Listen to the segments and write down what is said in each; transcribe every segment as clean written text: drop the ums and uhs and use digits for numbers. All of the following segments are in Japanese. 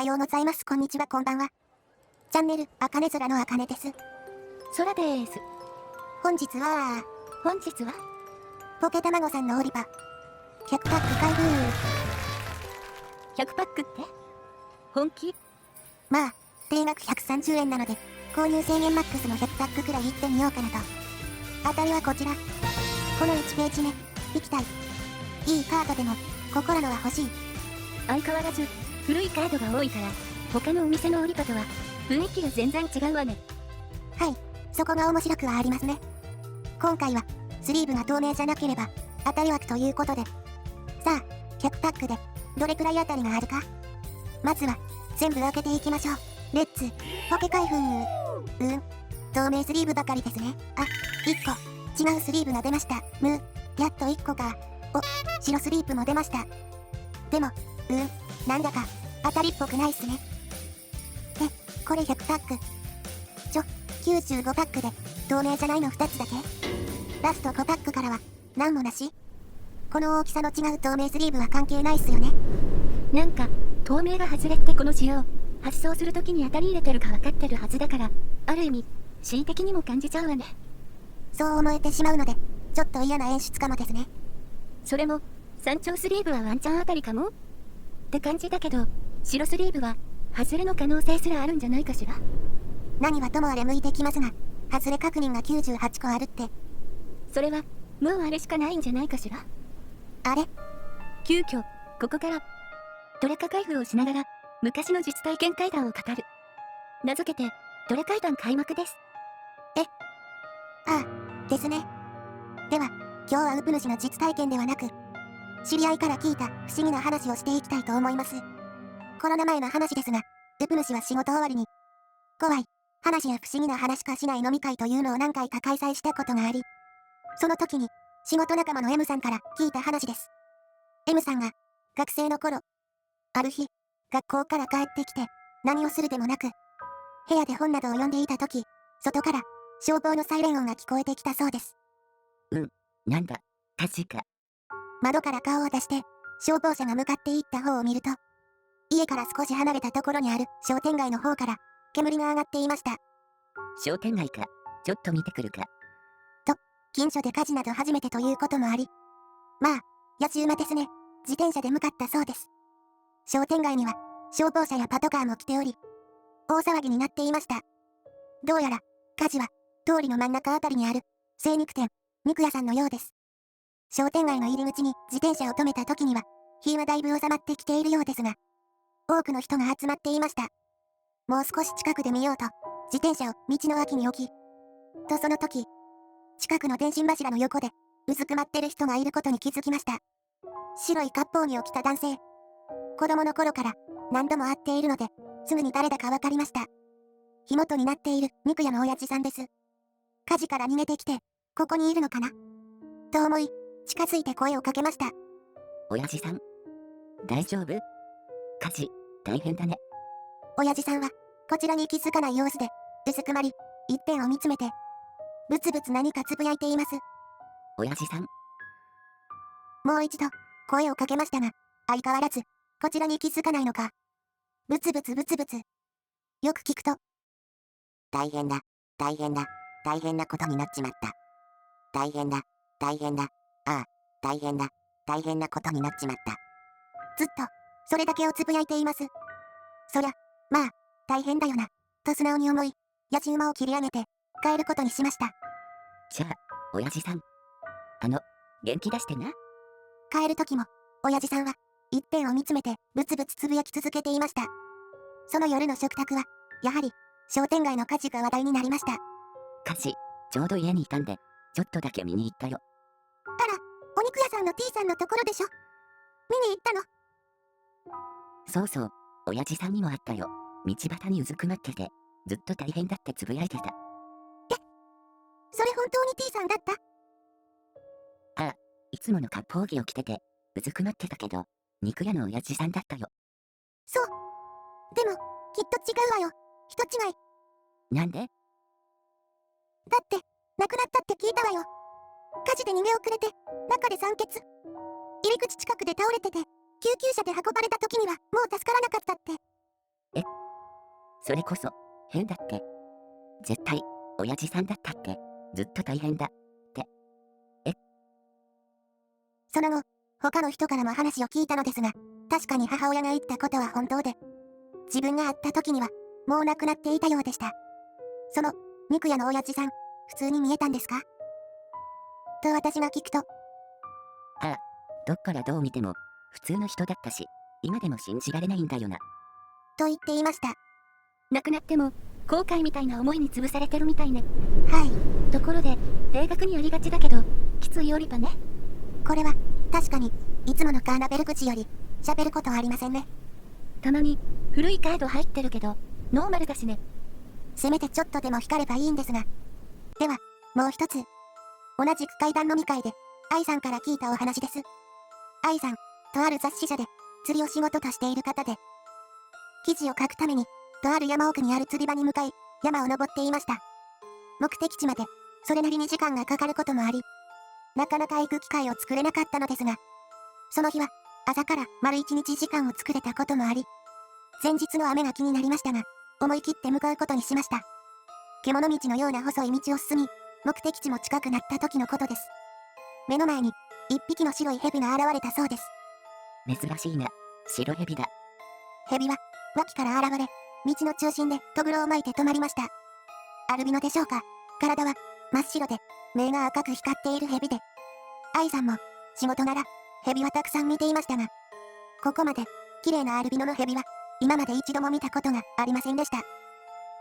ようございます。こんにちは、こんばんは。チャンネル、あかね空のあかねです。空です。本日は、ポケたまごさんのオリバ、100パック開封。100パックって本気？まあ、定額130円なので、購入制限マックスの100パックくらいいってみようかなと。当たりはこちら。この1ページ目、行きたい。いいカードでも、心のは欲しい。相変わらず、古いカードが多いから、他のお店のオリパとは、雰囲気が全然違うわね。はい、そこが面白くはありますね。今回は、スリーブが透明じゃなければ、当たり枠ということで。さあ、100パックで、どれくらい当たりがあるか。まずは、全部開けていきましょう。レッツ、ポケ開封。透明スリーブばかりですね。あ、1個、違うスリーブが出ました。やっと1個か。お、白スリーブも出ました。でも、なんだか、当たりっぽくないっすね。これ100パック。95パックで、透明じゃないの2つだけ。ラスト5パックからは、なんもなし。この大きさの違う透明スリーブは関係ないっすよね。なんか、透明が外れってこの仕様、発送するときに当たり入れてるか分かってるはずだから、ある意味、恣意的にも感じちゃうわね。そう思えてしまうので、ちょっと嫌な演出かもですね。それも、山頂スリーブはワンチャンあたりかもって感じだけど、白スリーブは、外れの可能性すらあるんじゃないかしら。何はともあれ向いてきますが、外れ確認が98個あるって。それは、もうあれしかないんじゃないかしら。あれ？急遽、ここから、トレカ開封をしながら、昔の実体験階段を語る。名付けて、トレ階段開幕です。ああ、ですね。では、今日はウプ主の実体験ではなく、知り合いから聞いた不思議な話をしていきたいと思います。コロナ前の話ですが、ウプ主は仕事終わりに、怖い話や不思議な話しかしない飲み会というのを何回か開催したことがあり、その時に仕事仲間の M さんから聞いた話です。M さんが学生の頃、ある日、学校から帰ってきて何をするでもなく、部屋で本などを読んでいた時、外から消防のサイレン音が聞こえてきたそうです。なんだ、火事か。窓から顔を出して消防車が向かっていった方を見ると、家から少し離れたところにある商店街の方から煙が上がっていました。商店街か。ちょっと見てくるか。近所で火事など初めてということもあり、まあ、野次馬ですね。自転車で向かったそうです。商店街には消防車やパトカーも来ており、大騒ぎになっていました。どうやら火事は通りの真ん中あたりにある精肉店、肉屋さんのようです。商店街の入り口に自転車を止めた時には、火はだいぶ収まってきているようですが、多くの人が集まっていました。もう少し近くで見ようと、自転車を道の脇に置き、とその時、近くの電信柱の横で、うずくまってる人がいることに気づきました。白い割烹着を着た男性。子供の頃から何度も会っているので、すぐに誰だかわかりました。火元になっている肉屋の親父さんです。火事から逃げてきて、ここにいるのかなと思い、近づいて声をかけました。親父さん、大丈夫？火事、大変だね。親父さんは、こちらに気づかない様子で、うずくまり、一点を見つめて、ぶつぶつ何かつぶやいています。親父さん、もう一度、声をかけましたが、相変わらず、こちらに気づかないのか。ぶつぶつぶつぶつ。よく聞くと、大変だ、大変だ、大変なことになっちまった。大変だ、大変だ、ああ、大変だ、大変なことになっちまった。ずっと、それだけをつぶやいています。そりゃ、まあ、大変だよな、と素直に思い、野次馬を切り上げて、帰ることにしました。じゃあ、親父さん。元気出してな。帰る時も、親父さんは、一点を見つめて、ブツブツつぶやき続けていました。その夜の食卓は、やはり、商店街の火事が話題になりました。火事、ちょうど家にいたんで、ちょっとだけ見に行ったよ。あら、お肉屋さんの T さんのところでしょ？見に行ったの？そうそう、親父さんにも会ったよ。道端にうずくまってて、ずっと大変だってつぶやいてた。それ本当に T さんだった？いつもの割烹着を着てて、うずくまってたけど、肉屋の親父さんだったよ。そう。でも、きっと違うわよ。人違い。なんで？だって、亡くなったって聞いたわよ。火事で逃げ遅れて、中で酸欠。入り口近くで倒れてて、救急車で運ばれた時には、もう助からなかったって。それこそ、変だって。絶対、親父さんだったって、ずっと大変だ。その後、他の人からも話を聞いたのですが、確かに母親が言ったことは本当で、自分が会った時には、もう亡くなっていたようでした。その、肉屋の親父さん、普通に見えたんですかと私が聞くと、どっからどう見ても、普通の人だったし、今でも信じられないんだよな。と言っていました。亡くなっても、後悔みたいな思いに潰されてるみたいね。はい、ところで、定額にありがちだけど、きつい折り場ね。これは、確かに、いつものカーナベル口より、喋ることはありませんね。たまに、古いカード入ってるけど、ノーマルだしね。せめてちょっとでも光ればいいんですが。では、もう一つ。同じく階段飲み会で、愛さんから聞いたお話です。愛さん、とある雑誌社で、釣りを仕事としている方で、記事を書くために、とある山奥にある釣り場に向かい、山を登っていました。目的地まで、それなりに時間がかかることもあり、なかなか行く機会を作れなかったのですが、その日は、朝から丸一日時間を作れたこともあり、前日の雨が気になりましたが、思い切って向かうことにしました。獣道のような細い道を進み、目的地も近くなった時のことです。目の前に、一匹の白い蛇が現れたそうです。珍しいな、白蛇だ。蛇は、脇から現れ、道の中心でとぐろを巻いて止まりました。アルビノでしょうか。体は、真っ白で、目が赤く光っている蛇で。愛さんも、仕事柄、蛇はたくさん見ていましたが、ここまで、綺麗なアルビノの蛇は、今まで一度も見たことがありませんでした。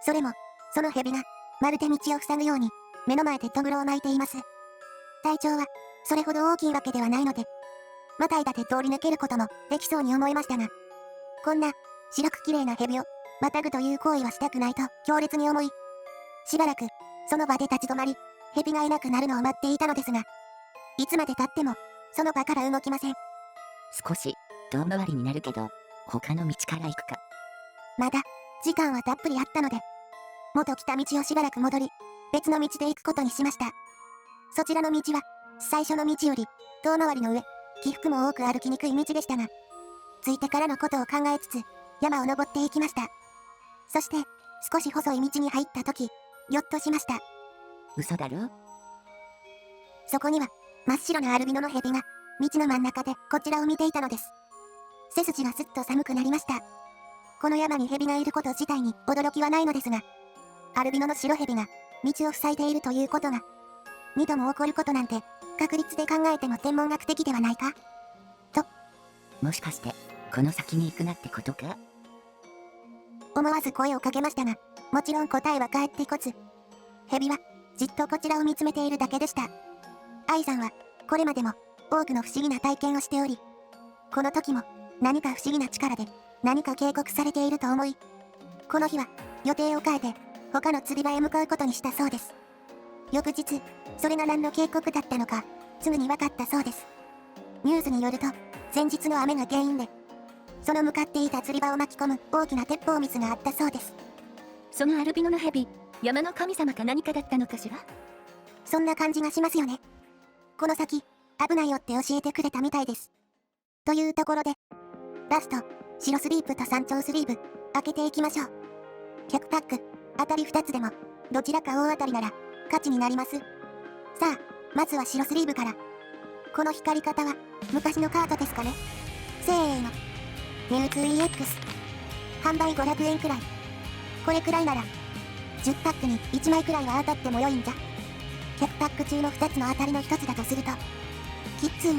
それも、その蛇が、まるで道を塞ぐように、目の前でとぐろを巻いています。体長は、それほど大きいわけではないので、またいだで通り抜けることもできそうに思いましたが、こんな、白く綺麗な蛇を、またぐという行為はしたくないと強烈に思い、しばらく、その場で立ち止まり、蛇がいなくなるのを待っていたのですが、いつまで経っても、その場から動きません。少し、遠回りになるけど、他の道から行くか。まだ、時間はたっぷりあったので、元来た道をしばらく戻り、別の道で行くことにしました。そちらの道は、最初の道より、遠回りの上、起伏も多く歩きにくい道でしたが、着いてからのことを考えつつ、山を登っていきました。そして、少し細い道に入った時、ぎょっとしました。嘘だろ？そこには、真っ白なアルビノの蛇が、道の真ん中でこちらを見ていたのです。背筋がすっと寒くなりました。この山に蛇がいること自体に驚きはないのですが、アルビノの白蛇が、道を塞いでいるということが、二度も起こることなんて、確率で考えても天文学的ではないか？もしかして、この先に行くなってことか？思わず声をかけましたが、もちろん答えは返ってこず、蛇は、じっとこちらを見つめているだけでした。愛さんは、これまでも、多くの不思議な体験をしており、この時も、何か不思議な力で、何か警告されていると思い、この日は、予定を変えて、他の釣り場へ向かうことにしたそうです。翌日、それが何の警告だったのか、すぐに分かったそうです。ニュースによると、前日の雨が原因で、その向かっていた釣り場を巻き込む大きな鉄砲水があったそうです。そのアルビノの蛇、山の神様か何かだったのかしら？そんな感じがしますよね。この先、危ないよって教えてくれたみたいです。というところで、ラスト、白スリープと山頂スリーブ、開けていきましょう。100パック、当たり2つでも、どちらか大当たりなら、勝ちになります。さあ、まずは白スリーブから。この光り方は、昔のカードですかね。せーの。ミュウツー EX。販売500円くらい。これくらいなら、10パックに1枚くらいは当たっても良いんじゃ。100パック中の2つの当たりの1つだとすると、キッズー。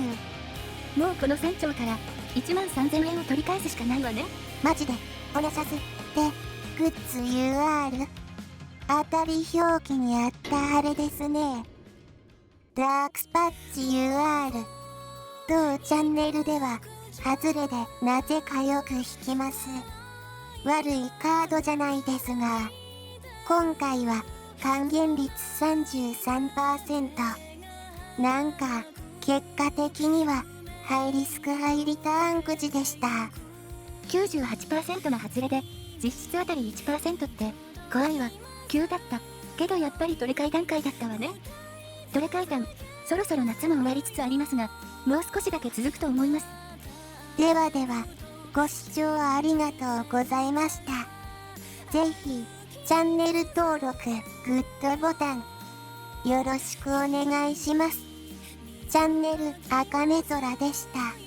もうこの山頂から13,000円を取り返すしかないわね。マジで、おねしゃす。で、グッズ UR。当たり表記にあったあれですね。ダークスパッチ UR。当チャンネルでは、外れでなぜかよく引きます。悪いカードじゃないですが、今回は還元率 33%。なんか、結果的には、ハイリスクハイリターンくじでした。98% の外れで、実質あたり 1% って、怖いわ。急だった。けどやっぱりトレカイ段階だったわね。トレカイ段、そろそろ夏も終わりつつありますが、もう少しだけ続くと思います。ではでは、ご視聴ありがとうございました。ぜひ、チャンネル登録、グッドボタン、よろしくお願いします。チャンネル、あかねぞらでした。